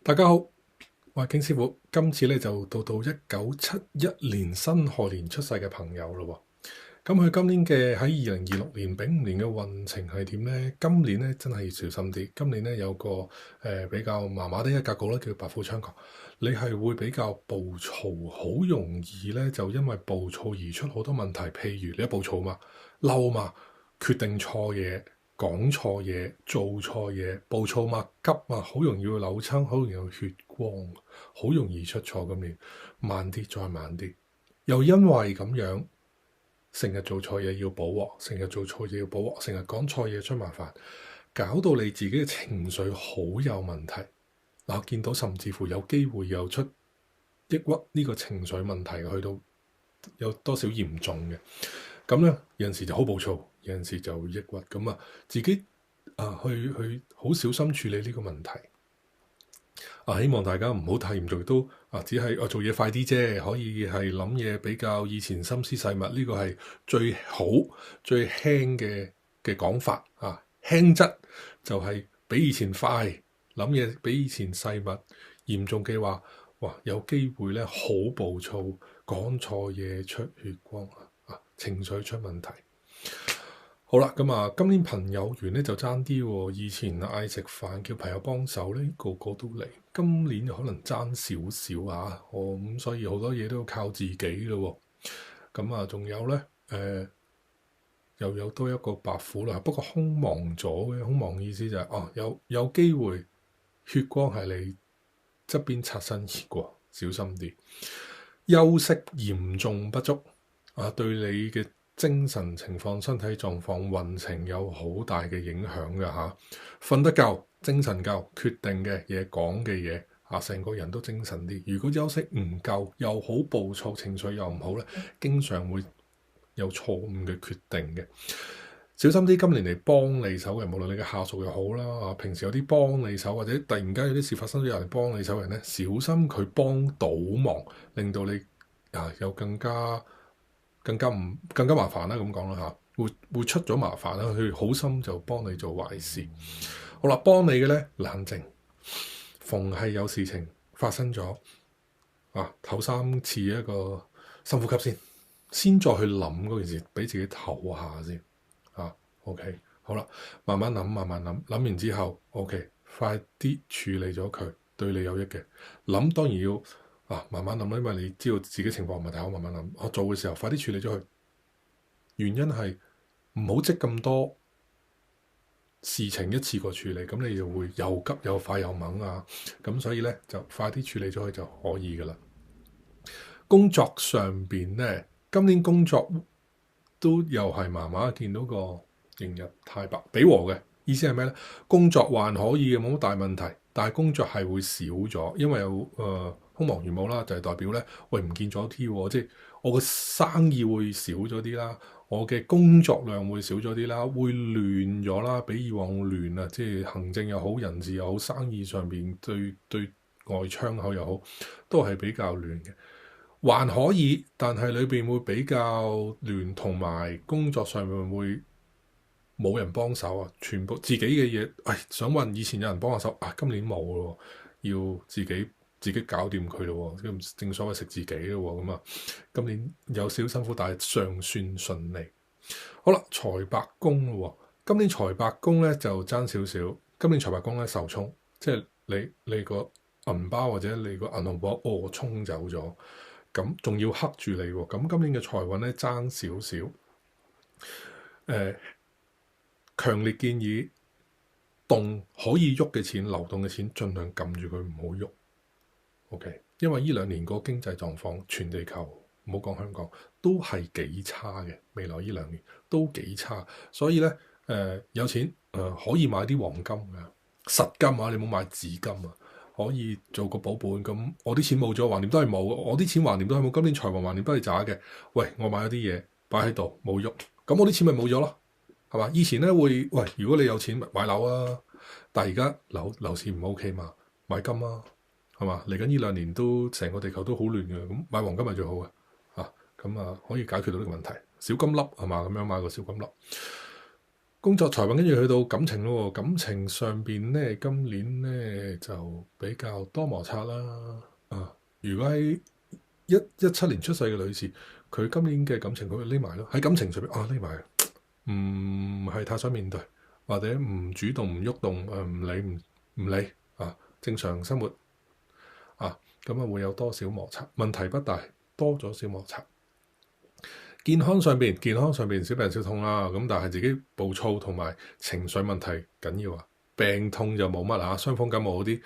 大家好，我係經師傅。今次咧就到1971年辛亥年出世嘅朋友咯。咁佢今年嘅喺2026年丙午年嘅運程係點呢？今年咧真係要小心啲。今年咧有個比較麻麻地嘅格局咧，叫白虎槍角。你係會比較暴躁，好容易咧就因為暴躁而出好多問題。譬如你一暴躁嘛，嬲嘛，決定錯嘢。講錯嘢、做錯嘢、暴躁嘛、急嘛，好容易會扭親，好容易有血光，好容易出錯。今年慢啲，再慢啲。又因為咁樣，成日做錯嘢要補鑊，成日做錯嘢要補鑊，成日講錯嘢出麻煩，搞到你自己嘅情緒好有問題。嗱，我見到甚至乎有機會又出抑鬱呢個情緒問題，去到有多少嚴重嘅。咁咧，有陣時就好暴躁，有陣時就抑鬱咁啊。自己去好小心處理呢個問題希望大家唔好太嚴重，都只係做嘢快啲啫，可以係諗嘢比較以前心思細密，呢個係最好最輕嘅講法啊。輕則就係比以前快，諗嘢比以前細密。嚴重嘅話，哇，有機會咧好暴躁，講錯嘢出血光情緒出問題。好啦，咁今年朋友緣咧就爭啲喎。以前嗌食飯叫朋友幫手咧，個個都嚟。今年可能爭少少咁所以好多嘢都要靠自己咯。仲有咧，又有多一個白虎啦。不過空亡咗嘅，空亡意思就係有機會血光係你側邊擦身而過，小心啲。休息嚴重不足對你嘅精神情況、身體狀況、運程有好大嘅影響㗎。瞓得夠、精神夠、決定嘅嘢、講嘅嘢成個人都精神啲。如果休息唔夠，又好暴躁，情緒又唔好咧，經常會有錯誤嘅決定嘅。小心啲，今年嚟幫你手嘅，無論你嘅下屬又好啦，平時有啲幫你手，或者突然間有啲事發生咗，有人幫你手嘅人咧，小心佢幫倒忙，令到你有更加麻煩啦。咁講啦會出咗麻煩啦。佢好心就幫你做壞事。好啦，幫你嘅咧，冷靜，逢係有事情發生咗唞3次一個深呼吸先再去諗嗰件事，俾自己唞下先OK， 好啦，慢慢諗，諗完之後 OK， 快啲處理咗佢，對你有益嘅。諗當然要慢慢諗啦，因為你知道自己情況唔係太好，慢慢諗。我做嘅時候快啲處理咗佢，原因係唔好積咁多事情一次過處理，咁你就會又急又快又猛咁所以咧就快啲處理咗佢就可以噶啦。工作上邊咧，今年工作都又係麻麻，見到個迎日太白比和嘅意思係咩咧？工作還可以嘅，冇乜大問題，但係工作係會少咗，因為有空亡元武啦，就係代表咧，喂唔見咗啲，即係我個生意會少咗啲啦，我嘅工作量會少咗啲啦，會亂咗啦，比以往亂啊，即係行政又好，人事又好，生意上邊對外窗口又好，都係比較亂嘅。還可以，但係裏邊會比較亂，同埋工作上面會冇人幫手全部自己嘅嘢，想問以前有人幫下手今年冇咯，要自己搞掂佢咯，正所謂食自己咯。咁今年有少辛苦，但係尚算順利。好啦，財帛宮咯，今年財帛宮咧就爭少少。今年財帛宮咧受沖，即係你個銀包或者你個銀行簿沖走咗，咁仲要克住你喎。咁今年嘅財運咧爭少少。強烈建議可以喐嘅錢、流動嘅錢，盡量撳住佢唔好喐。OK， 因為呢2年個經濟狀況，全地球唔好講香港都係幾差嘅。未來呢2年都幾差，所以咧有錢可以買啲黃金嘅實金你唔好買紙金可以做個保本。咁我啲錢冇咗，橫掂都係冇。我啲錢橫掂都係冇。今年財運橫掂都係渣嘅。喂，我買咗啲嘢擺喺度冇喐，咁我啲錢咪冇咗咯。係嘛？以前咧會如果你有錢買樓但係而家樓市唔 OK 嘛，買金係嘛？嚟緊呢2年都成個地球都好亂嘅，咁買黃金係最好嘅咁可以解決到呢個問題。小金粒係嘛？咁樣買個小金粒。工作財運，跟住去到感情咯。感情上邊咧，今年咧就比較多摩擦啦。如果喺17年出世嘅女士，佢今年嘅感情佢會匿埋咯，喺感情上邊匿埋，唔係太想面對，或者唔主動、唔喐動，唔理正常生活咁會有多少摩擦？問題不大，多咗少摩擦。健康上邊小病小痛啦，咁但係自己暴躁同埋情緒問題緊要啊。病痛就冇乜傷風感冒嗰啲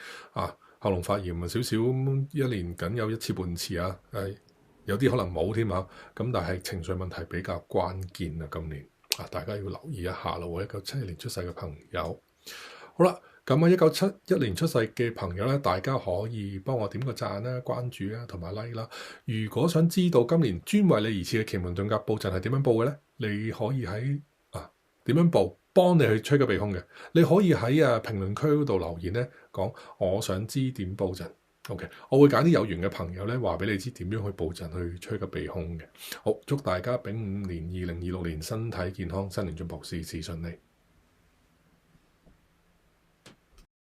喉嚨發炎少少，一年僅有一次半次有啲可能冇添咁但係情緒問題比較關鍵啊。今年大家要留意一下咯。1971年出世嘅朋友，好啦，咁1971年出世嘅朋友咧，大家可以幫我點個讚啦、關注啦同埋 like 啦。如果想知道今年專為你而設嘅奇門遁甲布陣係點樣布嘅咧，你可以喺點樣布幫你去趨吉避凶嘅。你可以喺評論區嗰度留言咧，講我想知點布陣。OK， 我會揀啲有緣嘅朋友咧，話俾你知點樣去布陣去趨吉避凶嘅。好，祝大家丙午年2026年身體健康，新年進步，事事順利。